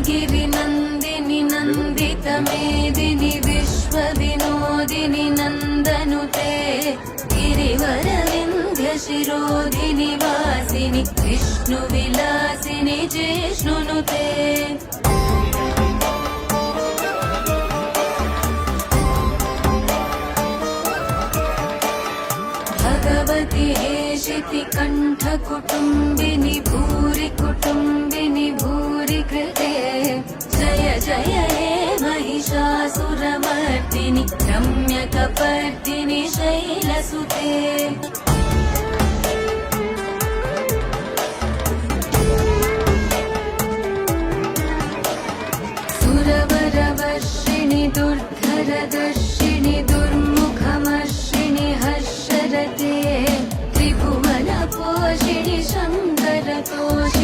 गिरिनन्दिनि नन्दितमेदिनि विश्वविनोदिनि नन्दनुते गिरिवरविन्ध्यशिरोधिनि वासिनि विष्णुविलासिनि जिष्णुनुते भगवति हेशिति कण्ठकुटुम्बिनि भूरि कुटुम्बिनि भूरि कृते जय जय हे महिषासुरमर्दिनि रम्यकपर्दिनि शैलसुते सुरवरवर्षिणि दुर्धरदर्शिनि दुर्मुखमर्षिणि हर्षरते त्रिभुवनपोषिणि शङ्करतोषिणि